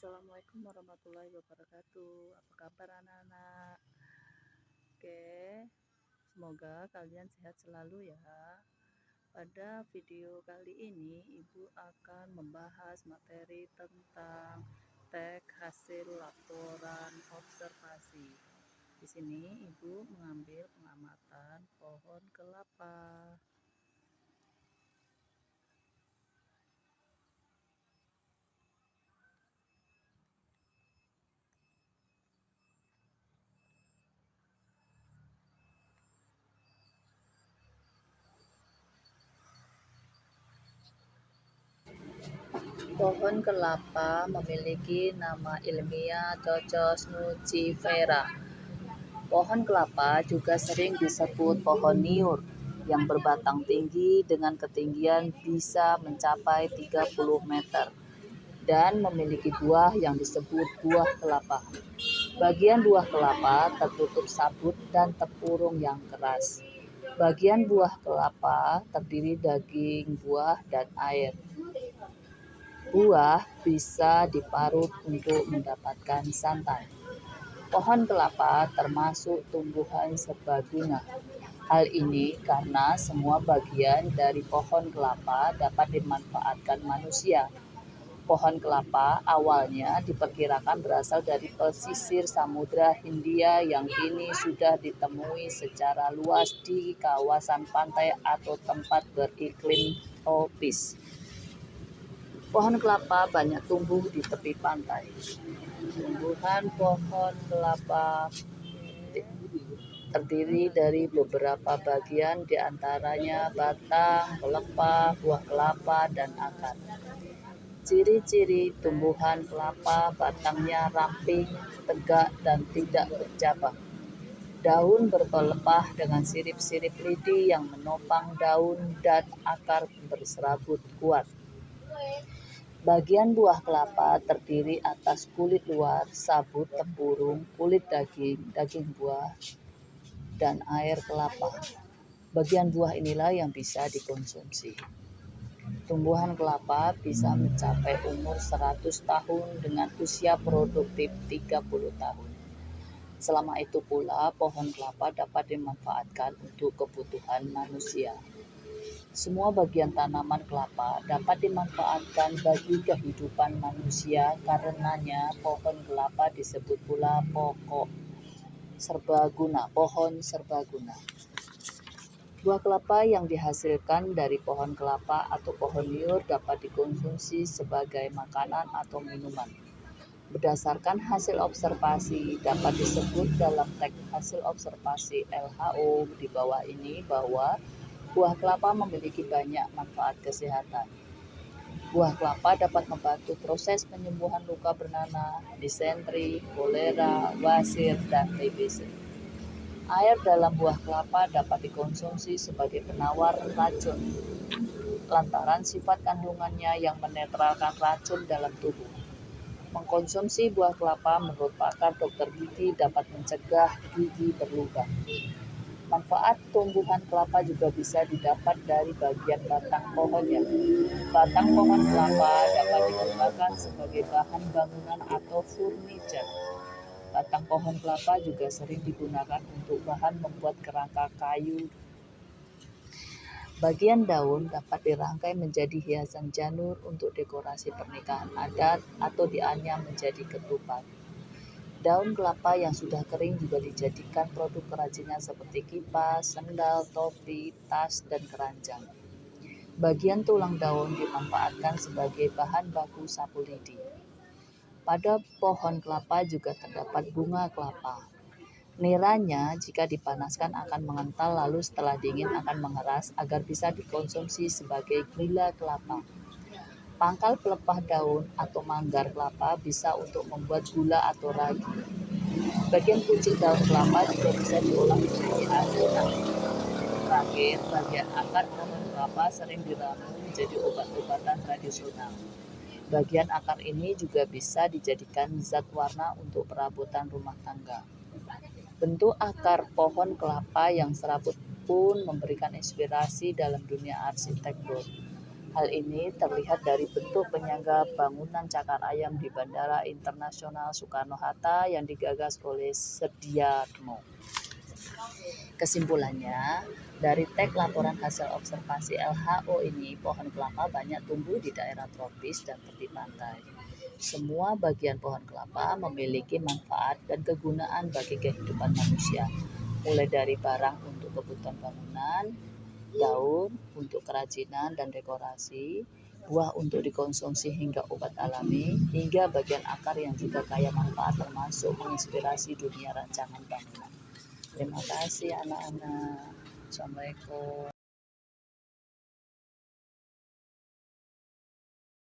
Assalamualaikum warahmatullahi wabarakatuh. Apa kabar anak-anak? Oke, semoga kalian sehat selalu ya. Pada video kali ini, Ibu akan membahas materi tentang teks hasil laporan observasi. Di sini Ibu mengambil pengamatan pohon kelapa. Pohon kelapa memiliki nama ilmiah Cocos nucifera. Pohon kelapa juga sering disebut pohon niur yang berbatang tinggi dengan ketinggian bisa mencapai 30 meter dan memiliki buah yang disebut buah kelapa. Bagian buah kelapa tertutup sabut dan tempurung yang keras. Bagian buah kelapa terdiri daging buah dan air. Buah bisa diparut untuk mendapatkan santan. Pohon kelapa termasuk tumbuhan serbaguna. Hal ini karena semua bagian dari pohon kelapa dapat dimanfaatkan manusia. Pohon kelapa awalnya diperkirakan berasal dari pesisir Samudra Hindia yang kini sudah ditemui secara luas di kawasan pantai atau tempat beriklim tropis. Pohon kelapa banyak tumbuh di tepi pantai. Tumbuhan pohon kelapa terdiri dari beberapa bagian, diantaranya batang, pelepah, buah kelapa, dan akar. Ciri-ciri tumbuhan kelapa: batangnya ramping, tegak, dan tidak bercabang. Daun berpelepah dengan sirip-sirip lidi yang menopang daun dan akar berserabut kuat. Bagian buah kelapa terdiri atas kulit luar, sabut, tempurung, kulit daging, daging buah, dan air kelapa. Bagian buah inilah yang bisa dikonsumsi. Tumbuhan kelapa bisa mencapai umur 100 tahun dengan usia produktif 30 tahun. Selama itu pula, pohon kelapa dapat dimanfaatkan untuk kebutuhan manusia. Semua bagian tanaman kelapa dapat dimanfaatkan bagi kehidupan manusia, karenanya pohon kelapa disebut pula pohon serbaguna. Buah kelapa yang dihasilkan dari pohon kelapa atau pohon niur dapat dikonsumsi sebagai makanan atau minuman. Berdasarkan hasil observasi, dapat disebut dalam teks hasil observasi LHO di bawah ini bahwa buah kelapa memiliki banyak manfaat kesehatan. Buah kelapa dapat membantu proses penyembuhan luka bernanah, disentri, kolera, wasir, dan TBC. Air dalam buah kelapa dapat dikonsumsi sebagai penawar racun, lantaran sifat kandungannya yang menetralkan racun dalam tubuh. Mengkonsumsi buah kelapa menurut pakar dokter gigi dapat mencegah gigi berlubang. Manfaat tumbuhan kelapa juga bisa didapat dari bagian batang pohonnya. Batang pohon kelapa dapat digunakan sebagai bahan bangunan atau furniture. Batang pohon kelapa juga sering digunakan untuk bahan membuat kerangka kayu. Bagian daun dapat dirangkai menjadi hiasan janur untuk dekorasi pernikahan adat atau dianyam menjadi ketupat. Daun kelapa yang sudah kering juga dijadikan produk kerajinan seperti kipas, sendal, topi, tas, dan keranjang. Bagian tulang daun dimanfaatkan sebagai bahan baku sapu lidi. Pada pohon kelapa juga terdapat bunga kelapa. Niranya jika dipanaskan akan mengental, lalu setelah dingin akan mengeras agar bisa dikonsumsi sebagai gula kelapa. Pangkal pelepah daun atau manggar kelapa bisa untuk membuat gula atau ragi. Bagian pucuk daun kelapa juga bisa diolah menjadi adonan. Terakhir, bagian akar pohon kelapa sering diramu menjadi obat-obatan tradisional. Bagian akar ini juga bisa dijadikan zat warna untuk perabotan rumah tangga. Bentuk akar pohon kelapa yang serabut pun memberikan inspirasi dalam dunia arsitektur. Hal ini terlihat dari bentuk penyangga bangunan cakar ayam di Bandara Internasional Soekarno-Hatta yang digagas oleh Sediatmo. Kesimpulannya, dari tag laporan hasil observasi LHO ini, pohon kelapa banyak tumbuh di daerah tropis dan tepi pantai. Semua bagian pohon kelapa memiliki manfaat dan kegunaan bagi kehidupan manusia, mulai dari barang untuk kebutuhan bangunan, daun untuk kerajinan dan dekorasi, buah untuk dikonsumsi hingga obat alami, hingga bagian akar yang juga kaya manfaat termasuk menginspirasi dunia rancangan bangunan. Terima kasih anak-anak. Assalamualaikum.